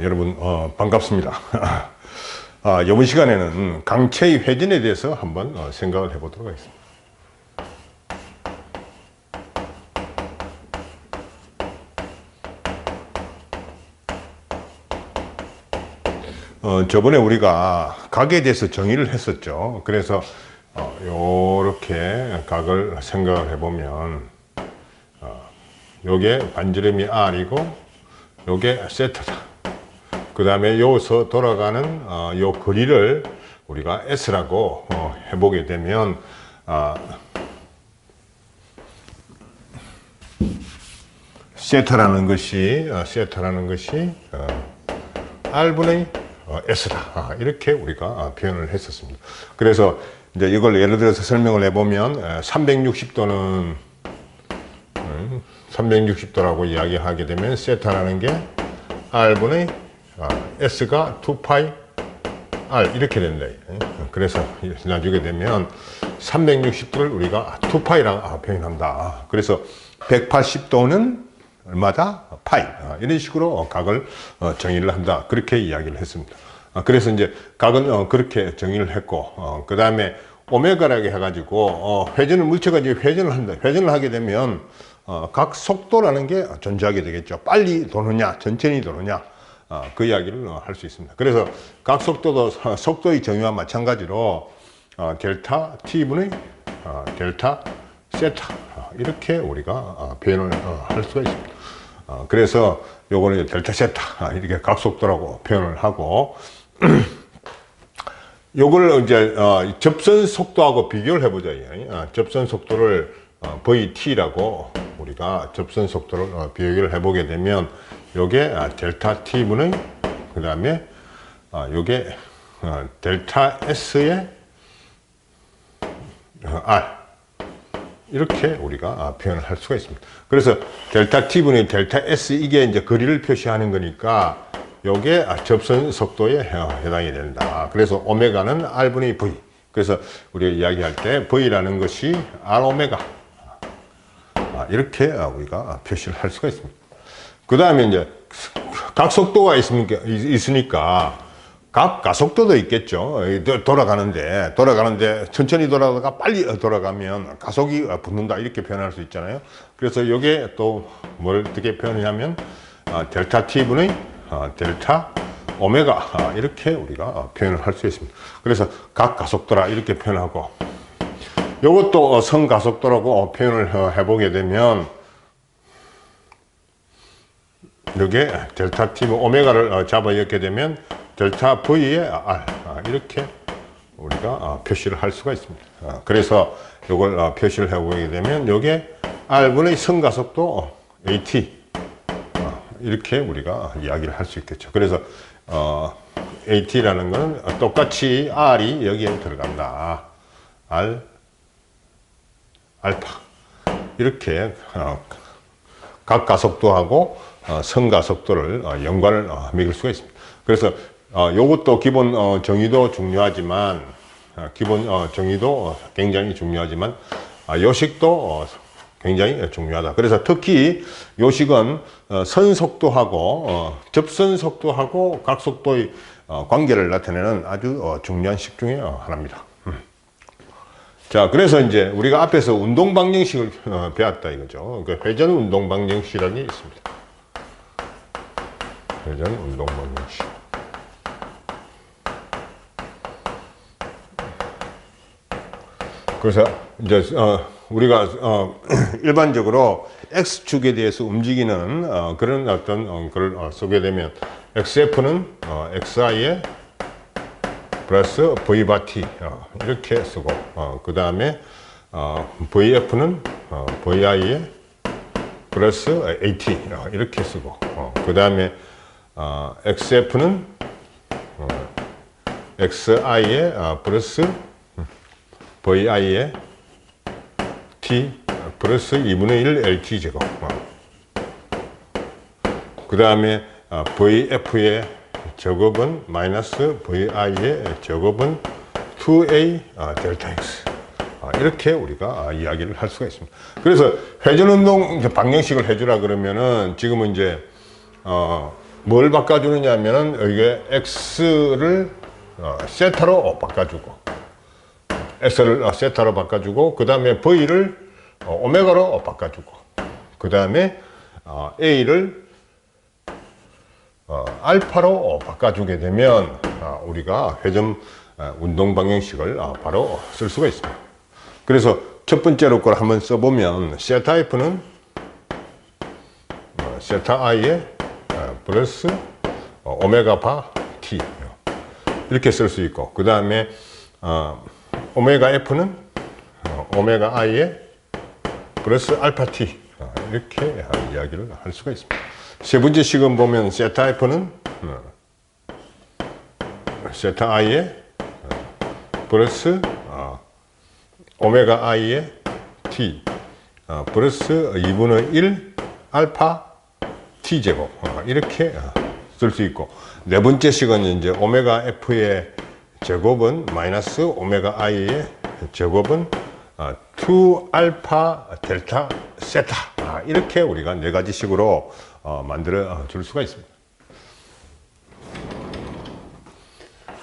여러분 반갑습니다. 이번 시간에는 강체의 회전에 대해서 한번 생각을 해보도록 하겠습니다. 저번에 우리가 각에 대해서 정의를 했었죠. 그래서 요렇게 각을 생각을 해보면 요게 반지름이 R이고 요게 세타다. 그 다음에 여기서 돌아가는 요 거리를 우리가 S라고 해보게 되면 세타라는 것이 R분의 S다. 이렇게 우리가 표현을 했었습니다. 그래서 이제 이걸 예를 들어서 설명을 해보면 360도는 360도라고 이야기하게 되면 세타라는 게 R분의 S가 2파이 R 이렇게 된다. 그래서 나중에 되면 360도를 우리가 2파이라고 표현한다. 그래서 180도는 얼마다? 파이. 이런 식으로 각을 정의를 한다. 그렇게 이야기를 했습니다. 그래서 이제 각은 그렇게 정의를 했고, 그 다음에 오메가라고 해가지고 회전을 물체가 이제 회전을 한다. 회전을 하게 되면 각 속도라는 게 존재하게 되겠죠. 빨리 도느냐, 천천히 도느냐. 그 이야기를 할 수 있습니다. 그래서 각 속도도 속도의 정의와 마찬가지로 델타 t분의 델타 세타 이렇게 우리가 표현을 할 수가 있습니다. 그래서 요거는 델타 세타 이렇게 각 속도라고 표현을 하고 요걸 이제 접선 속도하고 비교를 해보자. 접선 속도를 VT라고 우리가 접선 속도를 비교를 해보게 되면 요게 델타 t분의 그 다음에 요게 델타 s의 r 이렇게 우리가 표현을 할 수가 있습니다. 그래서 델타 t분의 델타 s 이게 이제 거리를 표시하는 거니까 요게 접선 속도에 해당이 된다. 그래서 오메가는 r분의 v. 그래서 우리가 이야기할 때 v라는 것이 r 오메가 이렇게 우리가 표시를 할 수가 있습니다. 그 다음에 이제 각 속도가 있으니까 각 가속도도 있겠죠. 돌아가는데 천천히 돌아가다가 빨리 돌아가면 가속이 붙는다 이렇게 표현할 수 있잖아요. 그래서 이게 또 뭘 어떻게 표현하냐면 델타 t분의 델타 오메가 이렇게 우리가 표현을 할 수 있습니다. 그래서 각 가속도라 이렇게 표현하고 이것도 성가속도라고 표현을 해보게 되면 여기에 델타 t 오메가를 잡아 이렇게 되면 델타 v의 r 이렇게 우리가 표시를 할 수가 있습니다. 그래서 이걸 표시를 해보게 되면 여기에 r분의 성가속도 at 이렇게 우리가 이야기를 할 수 있겠죠. 그래서 at라는 것은 똑같이 r이 여기에 들어간다. r 알파 이렇게 각 가속도하고 성가속도를 연관을 매길 수가 있습니다. 그래서 요것도 기본 정의도 중요하지만 기본 정의도 굉장히 중요하지만 요식도 굉장히 중요하다. 그래서 특히 요식은 선속도하고 접선속도하고 각속도의 관계를 나타내는 아주 중요한 식 중에 하나입니다. 자, 그래서 이제 우리가 앞에서 운동 방정식을 배웠다 이거죠. 그 회전 운동 방정식이라는 게 있습니다. 회전 운동 방정식. 그래서 이제 우리가 일반적으로 X축에 대해서 움직이는 그런 어떤 걸 쓰게 되면 XF는 XI의 플러스 V 바 T 이렇게 쓰고 그 다음에 VF는 VI의 플러스 AT 이렇게 쓰고 그 다음에 XF는 XI의 플러스 VI의 T 플러스 2분의 1 LT 제곱 그 다음에 VF의 제곱은 마이너스 VI의 제곱은 2A 델타 X 이렇게 우리가 이야기를 할 수가 있습니다. 그래서 회전운동 방정식을 해주라 그러면은 지금은 이제 뭘 바꿔주느냐 하면은 이게 x를 세타로 바꿔주고 x를 세타로 바꿔주고 그 다음에 v를 오메가로 바꿔주고 그 다음에 a를 알파로 바꿔주게 되면 우리가 회전 운동 방정식을 바로 쓸 수가 있습니다. 그래서 첫 번째로 걸 한번 써보면 세타 f는 세타 i에 플러스 오메가 바 t 이렇게 쓸 수 있고 그 다음에 오메가 f는 오메가 i에 플러스 알파 t 이렇게 이야기를 할 수가 있습니다. 세 번째 식은 보면 세타 f는 세타 i에 플러스 오메가 i에 t 플러스 2분의 1 알파 t 제곱 이렇게 쓸 수 있고 네 번째 식은 이제 오메가 f의 제곱은 마이너스 오메가 i의 제곱은 2 알파 델타 세타 이렇게 우리가 네 가지 식으로 만들어 줄 수가 있습니다.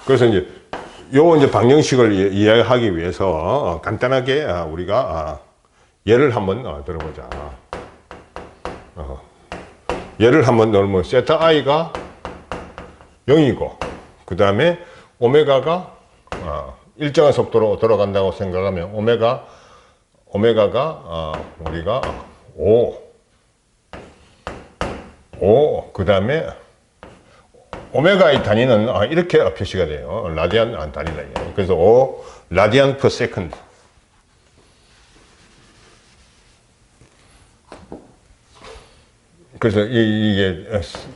그래서 이제 이제 방정식을 이해하기 위해서 간단하게 우리가 예를 한번 들어보자. 예를 한번 넣으면 세타 i가 0이고 그 다음에 오메가가 일정한 속도로 돌아간다고 생각하면 오메가가 우리가 5 그 다음에 오메가의 단위는 이렇게 표시가 돼요. 라디안 단위다. 그래서 5 라디안 per second. 그래서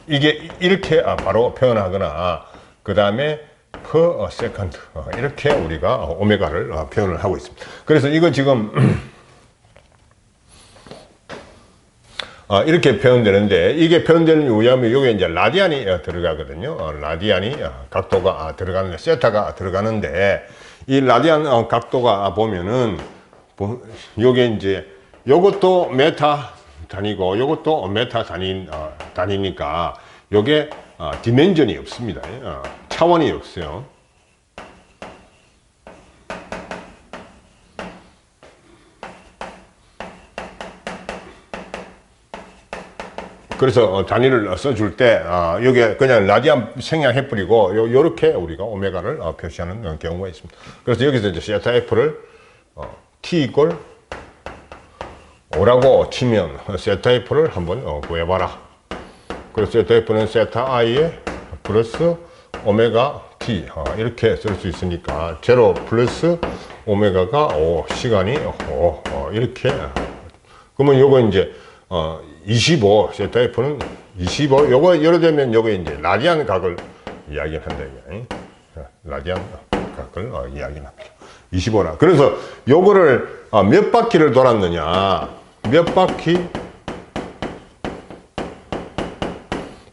이게 이렇게 바로 표현하거나 그 다음에 per second 이렇게 우리가 오메가를 표현을 하고 있습니다. 그래서 이거 지금 이렇게 표현되는데 이게 표현되는 이유하면 여기 이제 라디안이 들어가거든요. 라디안이 각도가 들어가는데 세타가 들어가는데 이 라디안 각도가 보면은 요게 이제 요것도 메타 단위고 요것도 메타 단위니까 요게 디멘전이 없습니다. 차원이 없어요. 그래서 단위를 써줄 때 여기에 그냥 라디안 생략해버리고 요렇게 우리가 오메가를 표시하는 경우가 있습니다. 그래서 여기서 이제 세타 f를 t 이꼴 5라고 치면 세타 f를 한번 구해봐라. 그래서 세타 f는 세타 i에 플러스 오메가 t 이렇게 쓸 수 있으니까 제로 플러스 오메가가 5 시간이 5 이렇게 그러면 요거 이제 25 세타 f는 25 요거 예를 들면 요거 이제 라디안 각을 이야기한다 이게 라디안 각을 이야기합니다. 25라. 그래서 요거를 몇 바퀴를 돌았느냐, 몇 바퀴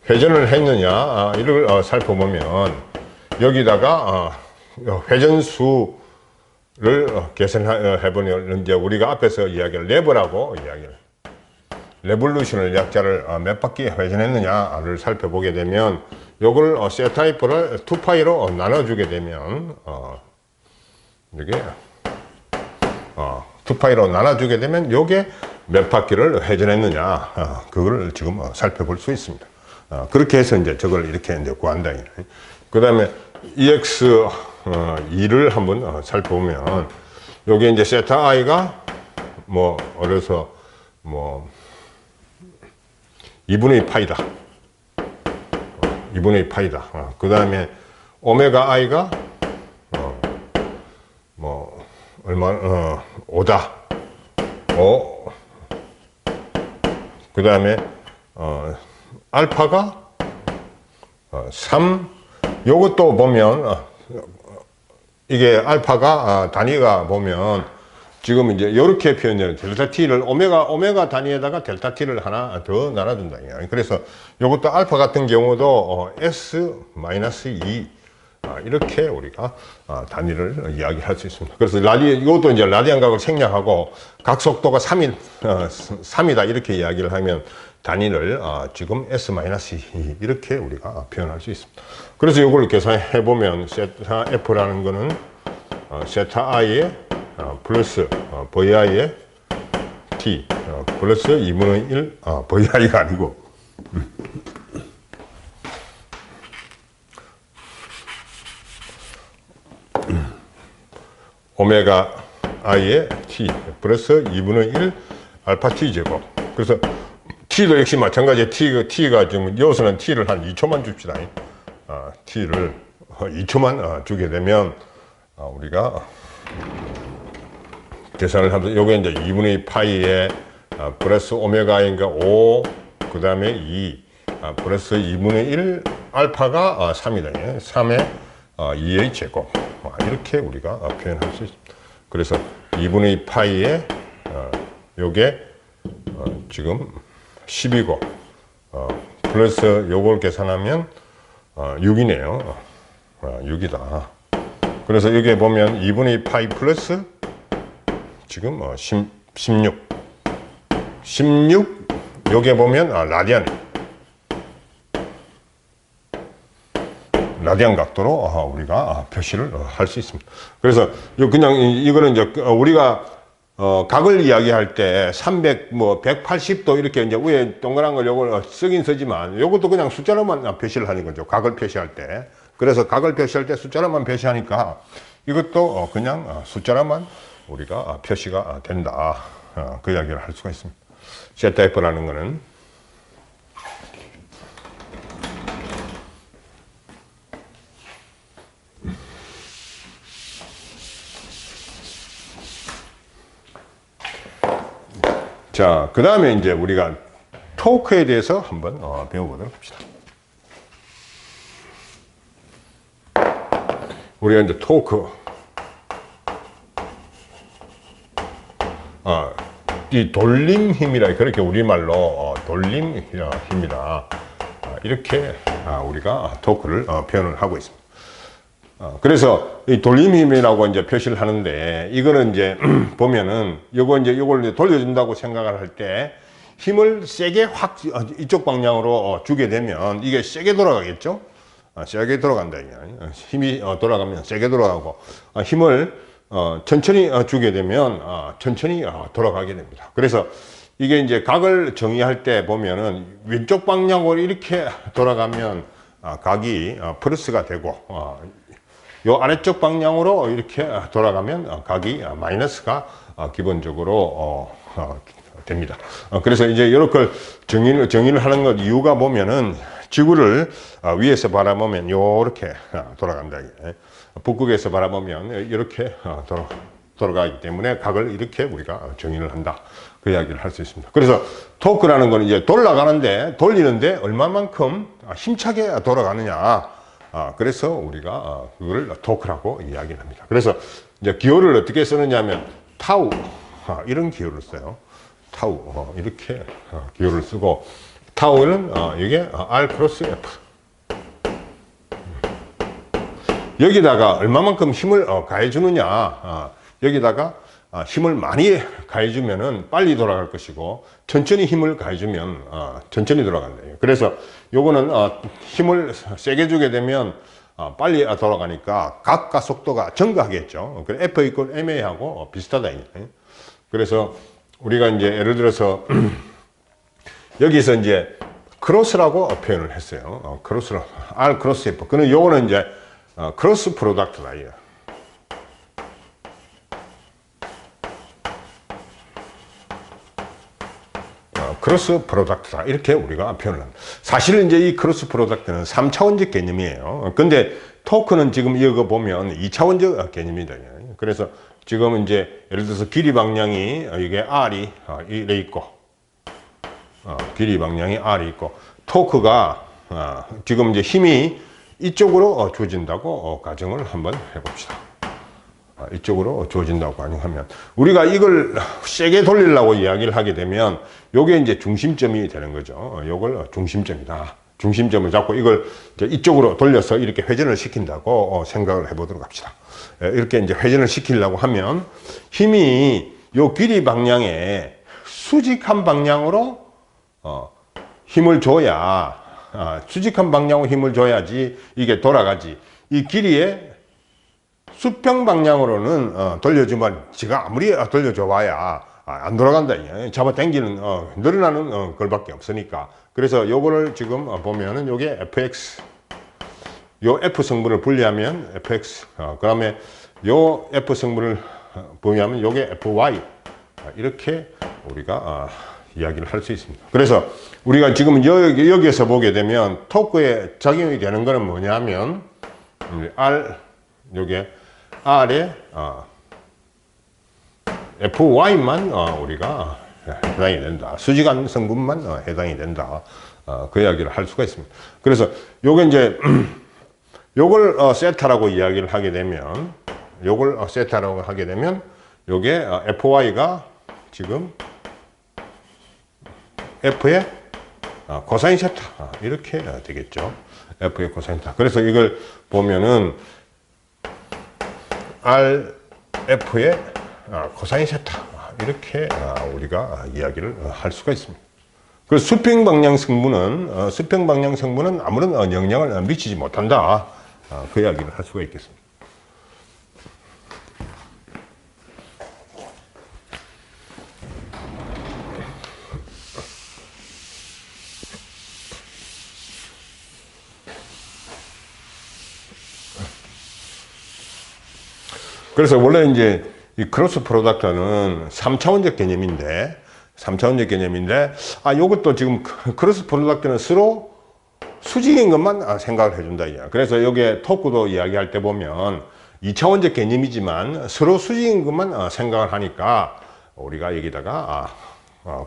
회전을 했느냐 이걸 살펴보면 여기다가 회전수를 계산해보면 이제 우리가 앞에서 이야기를 레버라고 이야기를 레볼루션을 약자를 몇 바퀴 회전했느냐를 살펴보게 되면 요걸 세타 f를 2파이로 나눠주게 되면 이게 2파이로 나눠주게 되면 요게 몇 바퀴를 회전했느냐 그걸 지금 살펴볼 수 있습니다. 그렇게 해서 이제 저걸 이렇게 이제 구한다. 그 다음에 EX2를 한번 살펴보면 요게 이제 세타 i가 뭐 어려서 뭐 2분의 파이다. 2분의 파이다. 그 다음에 오메가 i가 뭐 얼마 5다. 5. 그 다음에 알파가 3. 요것도 보면 이게 알파가 단위가 보면 지금 이제 이렇게 표현되는 델타 t를 오메가 단위에다가 델타 t를 하나 더 나눠준다. 그래서 이것도 알파 같은 경우도 s-2 이렇게 우리가 단위를 이야기할 수 있습니다. 그래서 이것도 이제 라디안 각을 생략하고 각 속도가 3이다 이렇게 이야기를 하면 단위를 지금 S-2 이렇게 우리가 표현할 수 있습니다. 그래서 이걸 계산해 보면 세타 F라는 거는 세타 I에 플러스 VI에 T 플러스 2분의 1 VI가 아니고 오메가 I에 T 플러스 2분의 1 알파 T 제곱. 그래서 T도 역시 마찬가지에 T가 지금 여기서는 T를 한 2초만 줍시다. T를 2초만 주게 되면 우리가 계산을 하면 요게 이제 2분의 2 파이에 플러스 오메가인가 5 그 다음에 2 플러스 2분의 1 알파가 3이다. 3의 2의 제곱. 이렇게 우리가 표현할 수 있습니다. 그래서 2분의 2 파이에 요게 지금 10이고 플러스 요걸 계산하면 6이네요. 6이다. 그래서 여기에 보면 2분의 2 파이 플러스 지금 16 여기에 보면 라디안 각도로 우리가 표시를 할 수 있습니다. 그래서 그냥 이거는 이제 우리가 각을 이야기할 때 300, 180도 이렇게 이제 위에 동그란 걸 요걸 쓰긴 쓰지만 요것도 그냥 숫자로만 표시를 하는 거죠. 각을 표시할 때. 그래서 각을 표시할 때 숫자로만 표시하니까 이것도 그냥 숫자로만 우리가 표시가 된다. 그 이야기를 할 수가 있습니다. 세타 F라는 거는 자, 그 다음에 이제 우리가 토크에 대해서 한번 배워보도록 합시다. 우리가 이제 토크, 이 돌림 힘이라 그렇게 우리말로 돌림 힘이다. 이렇게 우리가 토크를 표현을 하고 있습니다. 그래서 이 돌림 힘이라고 이제 표시를 하는데 이거는 이제 보면은 이걸 이제 돌려준다고 생각을 할 때 힘을 세게 확 이쪽 방향으로 주게 되면 이게 세게 돌아가겠죠? 세게 돌아간다. 힘이 돌아가면 세게 돌아가고 힘을 천천히 주게 되면 천천히 돌아가게 됩니다. 그래서 이게 이제 각을 정의할 때 보면은 왼쪽 방향으로 이렇게 돌아가면 각이 플러스가 되고 요 아래쪽 방향으로 이렇게 돌아가면 각이 마이너스가 기본적으로 됩니다. 그래서 이제 이렇게 정의를 하는 것 이유가 보면은 지구를 위에서 바라보면 요렇게 돌아간다. 북극에서 바라보면 이렇게 돌아가기 때문에 각을 이렇게 우리가 정의를 한다. 그 이야기를 할 수 있습니다. 그래서 토크라는 거는 이제 돌리는데 얼마만큼 힘차게 돌아가느냐. 그래서 우리가 그걸 토크라고 이야기를 합니다. 그래서 이제 기호를 어떻게 쓰느냐면 타우 이런 기호를 써요. 타우 이렇게 기호를 쓰고 타우는 이게 R 크로스 F 여기다가 얼마만큼 힘을 가해 주느냐 여기다가 힘을 많이 가해 주면은 빨리 돌아갈 것이고 천천히 힘을 가해 주면 천천히 돌아간다. 그래서 요거는 힘을 세게 주게 되면 빨리 돌아가니까 각과 속도가 증가하겠죠. 그래서 F 이퀄 MA하고 비슷하다. 그래서 우리가 이제 예를 들어서 여기서 이제 크로스라고 표현을 했어요. 크로스로 R 크로스 F. 그는 요거는 이제 크로스 프로덕트다. 크로스 프로덕트다. 이렇게 우리가 표현을 합니다. 사실은 이제 이 크로스 프로덕트는 3차원적 개념이에요. 근데 토크는 지금 이거 보면 2차원적 개념이다. 그래서 지금 이제 예를 들어서 길이 방향이 이게 R이 이래 있고, 길이 방향이 R이 있고, 토크가 지금 이제 힘이 이쪽으로 주어진다고 가정을 한번 해봅시다. 이쪽으로 주어진다고 가정하면 우리가 이걸 세게 돌리려고 이야기를 하게 되면 요게 이제 중심점이 되는 거죠. 요걸 중심점이다. 중심점을 잡고 이걸 이제 이쪽으로 돌려서 이렇게 회전을 시킨다고 생각을 해보도록 합시다. 이렇게 이제 회전을 시키려고 하면 힘이 요 길이 방향에 수직한 방향으로 힘을 줘야 수직한 방향으로 힘을 줘야지 이게 돌아가지. 이 길이에 수평 방향으로는 돌려주면 지가 아무리 돌려줘 봐야 안 돌아간다. 잡아 당기는 늘어나는 걸밖에 없으니까. 그래서 요거를 지금 보면은 요게 fx, 요 f 성분을 분리하면 fx, 그다음에 요 f 성분을 분리하면 요게 fy, 이렇게 우리가 이야기를 할 수 있습니다. 그래서 우리가 지금 여기에서 보게 되면 토크에 작용이 되는 거는 뭐냐면 r, 요게 r에 fy만 우리가 해당이 된다. 수직한 성분만 해당이 된다. 그 이야기를 할 수가 있습니다. 그래서 요게 이제 요걸 세타라고 이야기를 하게 되면, 요걸 세타라고 하게 되면 요게 fy가 지금 f의 코사인 세타, 이렇게 되겠죠. f의 코사인 세타. 그래서 이걸 보면은 rf의 코사인 세타, 이렇게 우리가 이야기를 할 수가 있습니다. 그 수평 방향 성분은 아무런 영향을 미치지 못한다. 그 이야기를 할 수가 있겠습니다. 그래서 원래 이제 이 크로스 프로덕트는 3차원적 개념인데, 요것도 지금 크로스 프로덕트는 서로 수직인 것만 생각을 해준다. 그래서 여기에 토크도 이야기할 때 보면 2차원적 개념이지만 서로 수직인 것만 생각을 하니까 우리가 여기다가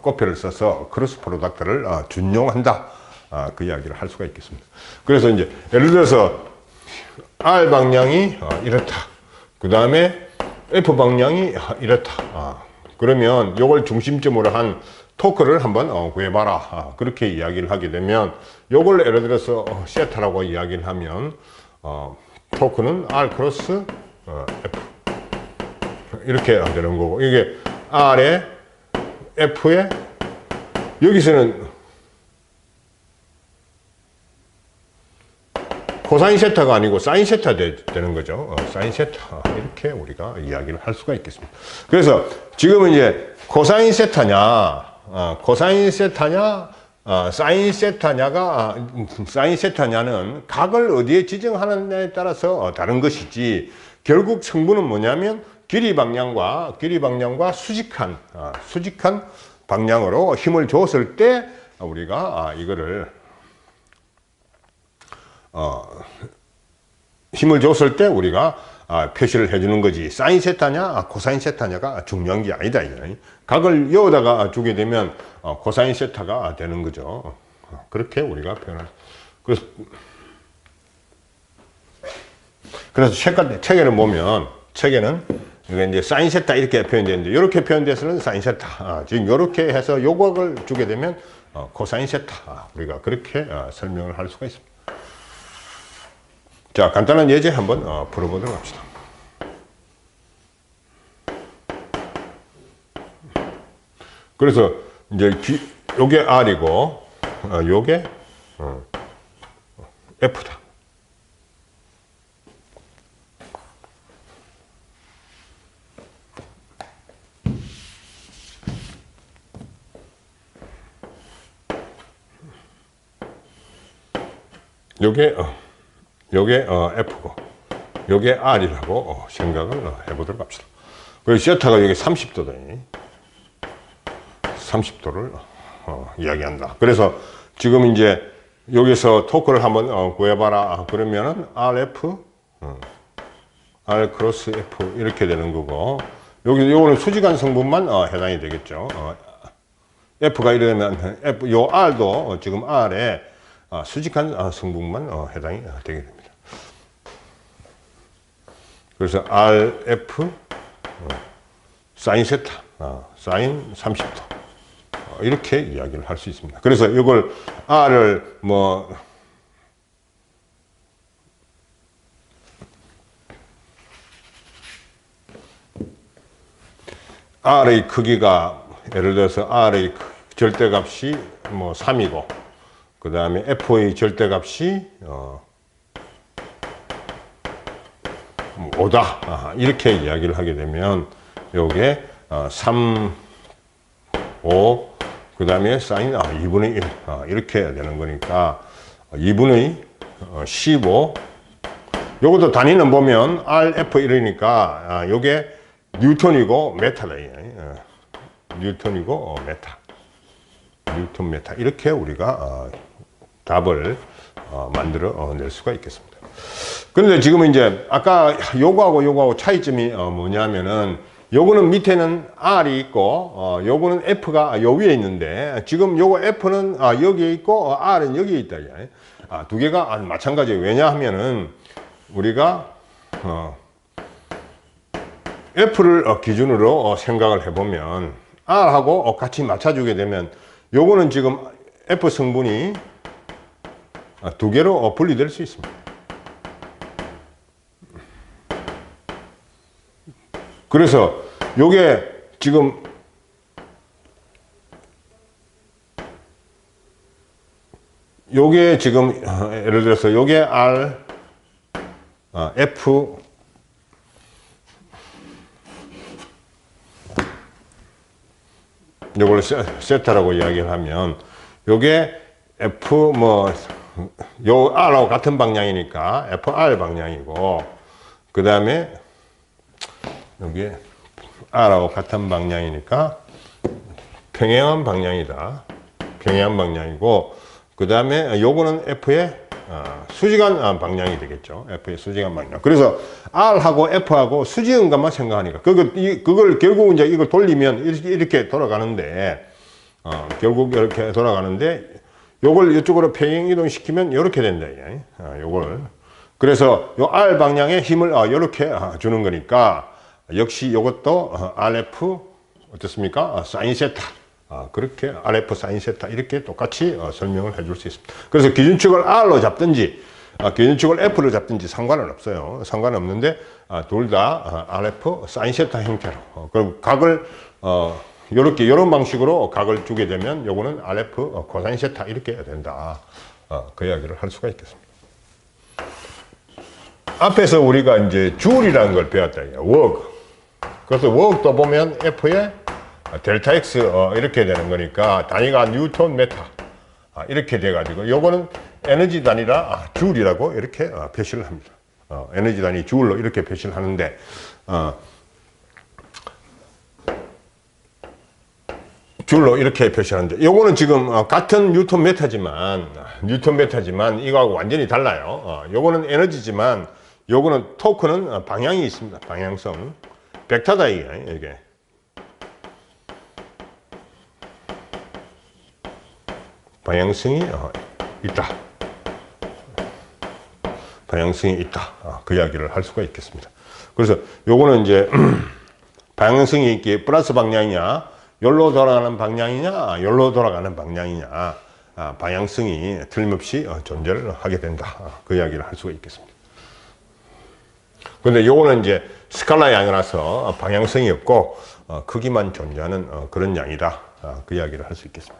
꼽표를 써서 크로스 프로덕트를 준용한다. 그 이야기를 할 수가 있겠습니다. 그래서 이제 예를 들어서 R 방향이 이렇다. 그 다음에 F 방향이 이렇다. 그러면 요걸 중심점으로 한 토크를 한번 구해봐라. 그렇게 이야기를 하게 되면 요걸 예를 들어서 세타라고 이야기를 하면 토크는 R 크로스 F 이렇게 되는 거고, 이게 R에 F에 여기서는 코사인 세타가 아니고 사인 세타 되는 거죠. 사인 세타, 이렇게 우리가 이야기를 할 수가 있겠습니다. 그래서 지금은 이제 코사인 세타냐, 사인 세타냐는 각을 어디에 지정하느냐에 따라서 다른 것이지, 결국 성분은 뭐냐면 길이 방향과 수직한 방향으로 힘을 줬을 때 우리가 이거를 힘을 줬을 때 우리가 표시를 해주는 거지, 사인 세타냐 코사인 세타냐가 중요한 게 아니다. 각을 여기다가 주게 되면 코사인 세타가 되는 거죠. 그렇게 우리가 표현할. 그래서 책에는 보면, 이게 이제 사인 세타 이렇게 표현되는데, 이렇게 표현돼서는 사인 세타, 지금 이렇게 해서 요각을 주게 되면 코사인 세타, 우리가 그렇게 설명을 할 수가 있습니다. 자, 간단한 예제 한번 풀어보도록 합시다. 그래서 이제 요게 R이고 요게 F다. 요게 F고 요게 R이라고 생각을 해보도록 합시다. 그리고 세타가 여기 30도다. 30도를 이야기한다. 그래서 지금 이제 여기서 토크를 한번 구해봐라. 그러면은 RF, R 크로스 F 이렇게 되는 거고, 요거는 수직한 성분만 해당이 되겠죠. F가 이러면 요 R도 지금 R에 수직한 성분만 해당이 되게 됩니다. 그래서 RF 사인 세타, 사인 30도 이렇게 이야기를 할 수 있습니다. 그래서 이걸 R을 뭐 R의 크기가 예를 들어서 R의 절대값이 뭐 3이고 그 다음에 F의 절대값이 5다 이렇게 이야기를 하게 되면 요게 3, 5 그 다음에 사인 2분의 1 이렇게 되는 거니까 2분의 15 요것도 단위는 보면 RF1이니까 요게 뉴턴이고 메타다. 뉴턴이고 메타. 뉴턴 메타. 이렇게 우리가 답을 만들어 낼 수가 있겠습니다. 그런데 지금 이제 아까 요거하고 차이점이 뭐냐면은 요거는 밑에는 R이 있고 요거는 F가 요 위에 있는데 지금 요거 F는 여기에 있고 R은 여기에 있다. 두 개가 마찬가지예요. 왜냐하면은 우리가 F를 기준으로 생각을 해보면 R하고 같이 맞춰주게 되면 요거는 지금 F 성분이 두 개로 분리될 수 있습니다. 그래서 요게 지금 요게 지금 예를 들어서 요게 R F 요걸 세타라고 이야기를 하면 요게 F 뭐 요 R하고 같은 방향이니까 FR 방향이고 그 다음에 여기 R하고 같은 방향이니까 평행한 방향이다. 평행한 방향이고 그 다음에 요거는 F의 수직한 방향이 되겠죠. F의 수직한 방향. 그래서 R하고 F하고 수직인것만 생각하니까 그걸 결국 이제 이걸 돌리면 이렇게 돌아가는데 결국 이렇게 돌아가는데 요걸 이쪽으로 평행 이동시키면 이렇게 된다. 요걸 그래서 요 R 방향에 힘을 이렇게 주는 거니까 역시 요것도 RF 어떻습니까? 사인 세타. 그렇게 RF 사인 세타 이렇게 똑같이 설명을 해줄 수 있습니다. 그래서 기준축을 R로 잡든지 기준축을 F로 잡든지 상관은 없어요. 상관은 없는데 둘 다 RF 사인 세타 형태로 그럼 각을 요렇게 이런 방식으로 각을 주게 되면 요거는 RF 코사인 세타 이렇게 된다. 그 이야기를 할 수가 있겠습니다. 앞에서 우리가 이제 줄이라는 걸 배웠다. 워크. 그래서 워크도 보면 F에 델타 X 이렇게 되는 거니까 단위가 뉴턴 메타 이렇게 돼 가지고 요거는 에너지 단위라 줄이라고 이렇게 표시를 합니다. 에너지 단위 줄로 이렇게 표시를 하는데 줄로 이렇게 표시하는데 요거는 지금 같은 뉴턴 메타지만 이거하고 완전히 달라요. 요거는 에너지지만 요거는 토크는 방향이 있습니다. 방향성 벡터다 이게 방향성이 있다. 방향성이 있다. 그 이야기를 할 수가 있겠습니다. 그래서 요거는 이제 방향성이 있게 플러스 방향이냐, 열로 돌아가는 방향이냐, 열로 돌아가는 방향이냐, 방향성이 틀림없이 존재를 하게 된다. 그 이야기를 할 수가 있겠습니다. 근데 요거는 이제 스칼라 양이라서 방향성이 없고 크기만 존재하는 그런 양이다. 그 이야기를 할 수 있겠습니다.